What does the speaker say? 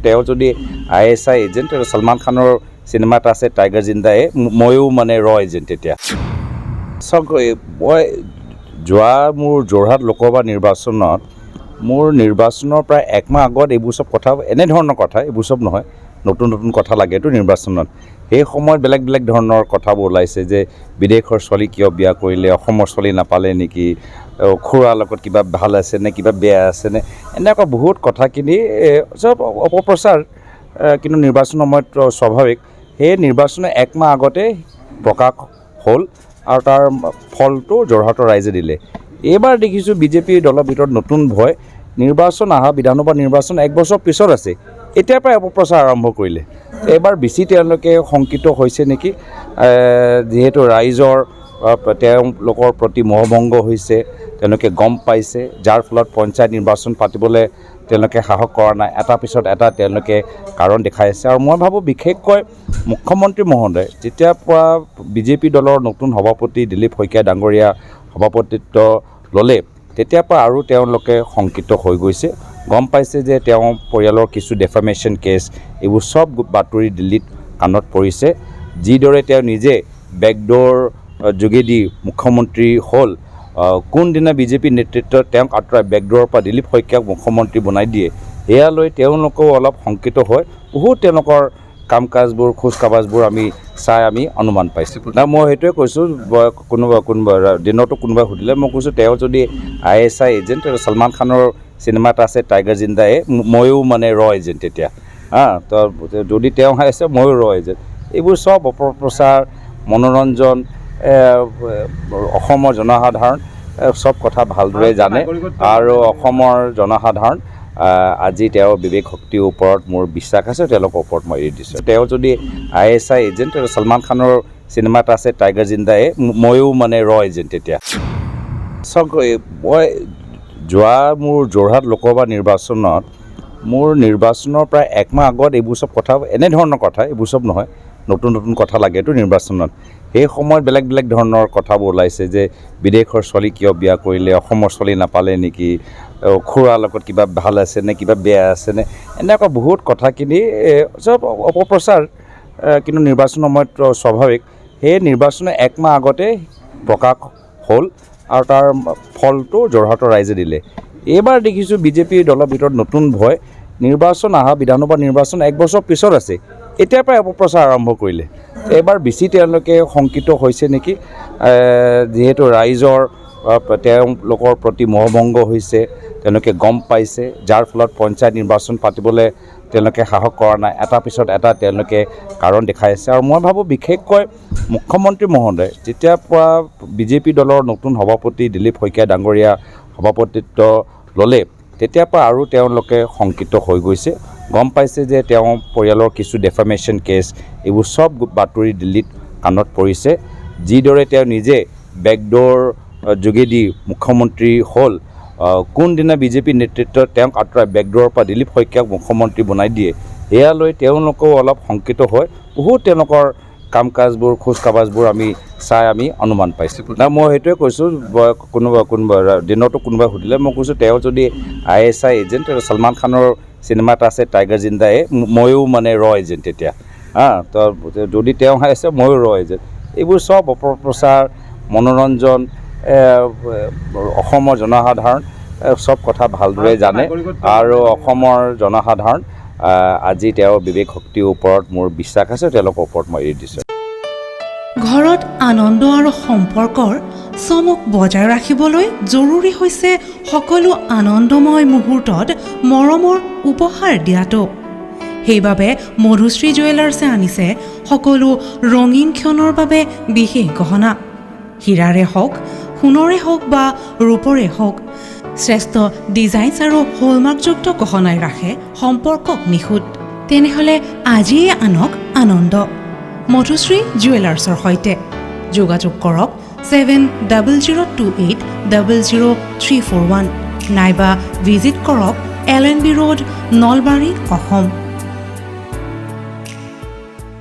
তেওঁ যদি ISI agent আৰু সলমান খানৰ চিনেমা এটা আছে টাইগাৰ জিন্দায়ে ময়ো মানে ৰ এজেণ্ট তেতিয়া চাওক মই যোৱা মোৰ যোৰহাট লোকসভা নিৰ্বাচনত মোৰ নিৰ্বাচনৰ প্ৰায় একমাহ আগত এইবোৰ চব কথা এনেধৰণৰ কথা এইবোৰ চব নহয় নতুন নতুন কথা লাগেতো নিৰ্বাচনত সেই সময়ত বেলেগ বেলেগ ধৰণৰ কথাবোৰ ওলাইছে যে বিদেশৰ ছোৱালী কিয় বিয়া কৰিলে অসমৰ ছোৱালী নাপালে নেকি খুৰাৰ লগত কিবা ভাল আছে নে কিবা বেয়া আছে নে এনেকুৱা বহুত কথাখিনি চব অপপ্ৰচাৰ কিন্তু নিৰ্বাচন সময়ত স্বাভাৱিক সেই নিৰ্বাচনৰ একমাহ আগতে প্ৰকাশ হ'ল আৰু তাৰ ফলটো যোৰহাটৰ ৰাইজে দিলে এইবাৰ দেখিছোঁ বিজেপিৰ দলৰ ভিতৰত নতুন ভয় নিৰ্বাচন অহা বিধানসভা নিৰ্বাচন এক বছৰ পিছত আছে এতিয়াৰ পৰাই অপপ্ৰচাৰ আৰম্ভ কৰিলে এইবাৰ বেছি তেওঁলোকে শংকিত হৈছে নেকি যিহেতু ৰাইজৰ তেওঁলোকৰ প্ৰতি মোহভংগ হৈছে তেওঁলোকে গম পাইছে যাৰ ফলত পঞ্চায়ত নিৰ্বাচন পাতিবলৈ তেওঁলোকে সাহস কৰা নাই এটা পিছত এটা তেওঁলোকে কাৰণ দেখাই আছে আৰু মই ভাবোঁ বিশেষকৈ মুখ্যমন্ত্ৰী মহোদয় যেতিয়াৰ পৰা বিজেপি দলৰ নতুন সভাপতি দিলীপ শইকীয়া ডাঙৰীয়া সভাপতিত্ব ল'লে তেতিয়াৰ পৰা আৰু তেওঁলোকে শংকিত হৈ গৈছে গম পাইছে যে তেওঁ পৰিয়ালৰ কিছু ডেফামেশ্যন কেছ এইবোৰ চব বাতৰি দিল্লীত কাণত পৰিছে যিদৰে তেওঁ নিজে বেকডোৰ যোগেদি মুখ্যমন্ত্ৰী হ'ল কোনদিনা বিজেপি নেতৃত্বত তেওঁক আঁতৰাই বেকডোৰৰ পৰা দিলীপ শইকীয়াক মুখ্যমন্ত্ৰী বনাই দিয়ে এয়ালৈ তেওঁলোকেও অলপ শংকিত হয় বহুত তেওঁলোকৰ কাম কাজবোৰ খোজ কাবাজবোৰ আমি চাই আমি অনুমান পাইছোঁ না মই সেইটোৱে কৈছোঁ কোনোবা দিনতো কোনোবাই সুধিলে মই কৈছোঁ তেওঁ যদি ISI এজেণ্ট আৰু সলমান খানৰ চিনেমা এটা আছে টাইগাৰ জিন্দায়ে ময়ো মানে ৰ এজেণ্ট তেতিয়া তো যদি তেওঁ আছে ময়ো ৰ এজেণ্ট এইবোৰ চব অপপ্ৰচাৰ মনোৰঞ্জন অসমৰ জনসাধাৰণ চব কথা ভালদৰে জানে আৰু অসমৰ জনসাধাৰণ আজি তেওঁৰ বিবেক শক্তিৰ ওপৰত মোৰ বিশ্বাস আছে তেওঁলোকৰ ওপৰত মই এৰি দিছোঁ তেওঁ যদি ISI এজেণ্ট আৰু সলমান খানৰ চিনেমা এটা আছে টাইগাৰ জিন্দায়ে ময়ো মানে ৰ এজেণ্ট তেতিয়া চাওক মই যোৱা মোৰ যোৰহাট লোকসভা নিৰ্বাচনত মোৰ নিৰ্বাচনৰ প্ৰায় একমাহ আগত এইবোৰ চব কথা এনেধৰণৰ কথা এইবোৰ চব নহয় নতুন নতুন কথা লাগেতো নিৰ্বাচনত সেই সময়ত বেলেগ বেলেগ ধৰণৰ কথাবোৰ ওলাইছে যে বিদেশৰ ছোৱালী কিয় বিয়া কৰিলে অসমৰ ছোৱালী নাপালে নেকি খুৰাৰ লগত কিবা ভাল আছে নে কিবা বেয়া আছে নে এনেকুৱা বহুত কথাখিনি চব অপপ্ৰচাৰ কিন্তু নিৰ্বাচন সময়ত স্বাভাৱিক সেই নিৰ্বাচনৰ একমাহ আগতে প্ৰকাশ হ'ল আৰু তাৰ ফলটো যোৰহাটৰ ৰাইজে দিলে এইবাৰ দেখিছোঁ বিজেপিৰ দলৰ ভিতৰত নতুন ভয় নিৰ্বাচন অহা বিধানসভা নিৰ্বাচন এক বছৰ পিছত আছে এতিয়াৰ পৰাই অপপ্ৰচাৰ আৰম্ভ কৰিলে এইবাৰ বেছি তেওঁলোকে শংকিত হৈছে নেকি যিহেতু ৰাইজৰ তেওঁলোকৰ প্ৰতি মোহভংগ হৈছে তেওঁলোকে গম পাইছে যাৰ ফলত পঞ্চায়ত নিৰ্বাচন পাতিবলৈ তেওঁলোকে সাহস কৰা নাই এটা পিছত এটা তেওঁলোকে কাৰণ দেখাই আছে আৰু মই ভাবোঁ বিশেষকৈ মুখ্যমন্ত্ৰী মহোদয় যেতিয়াৰ পৰা বিজেপি দলৰ নতুন সভাপতি দিলীপ শইকীয়া ডাঙৰীয়া সভাপতিত্ব ল'লে তেতিয়াৰ পৰা আৰু তেওঁলোকে শংকিত হৈ গৈছে গম পাইছে যে তেওঁ পৰিয়ালৰ কিছু ডেফামেশ্যন কেছ এইবোৰ চব বাতৰি দিল্লীত কাণত পৰিছে যিদৰে তেওঁ নিজে বেকডোৰ যোগেদি মুখ্যমন্ত্ৰী হ'ল কোনদিনা বিজেপি নেতৃত্বত তেওঁক আঁতৰাই বেকডোৰৰ পৰা দিলীপ শইকীয়াক মুখ্যমন্ত্ৰী বনাই দিয়ে এয়ালৈ তেওঁলোকেও অলপ শংকিত হয় বহুত তেওঁলোকৰ কাম কাজবোৰ খোজ কাবাজবোৰ আমি চাই আমি অনুমান পাইছোঁ না মই সেইটোৱে কৈছোঁ কোনোবা দিনতো কোনোবাই সুধিলে মই কৈছোঁ তেওঁ যদি ISI এজেণ্ট আৰু সলমান খানৰ চিনেমা এটা আছে টাইগাৰ জিন্দায়ে ময়ো মানে ৰ এজেণ্ট তেতিয়া তো যদি তেওঁ আছে ময়ো ৰ এজেণ্ট এইবোৰ চব অপপ্ৰচাৰ মনোৰঞ্জন অসমৰ জনসাধাৰণ চব কথা ভালদৰে জানে আৰু অসমৰ জনসাধাৰণ আজি তেওঁৰ বিবেক শক্তিৰ ওপৰত মোৰ বিশ্বাস আছে তেওঁলোকৰ ওপৰত মই এৰি দিছোঁ ঘৰত আনন্দ আৰু সম্পৰ্কৰ চমক বজাই ৰাখিবলৈ জৰুৰী হৈছে সকলো আনন্দময় মুহূৰ্তত মৰমৰ উপহাৰ দিয়াটো সেইবাবে মধুশ্ৰী জুৱেলাৰ্ছে আনিছে সকলো ৰঙীন ক্ষণৰ বাবে বিশেষ গহনা হীৰাৰে হওক সোণৰে হওক বা ৰূপৰে হওক শ্ৰেষ্ঠ ডিজাইনছ আৰু হলমাৰ্কযুক্ত গহনাই ৰাখে সম্পৰ্কক নিখুঁত তেনেহ'লে আজিয়ে আনক আনন্দ মধুশ্ৰী জুৱেলাৰ্ছৰ সৈতে যোগাযোগ কৰক 7002800341 নাইবা ভিজিট কৰক LNB ৰোড নলবাৰী অসম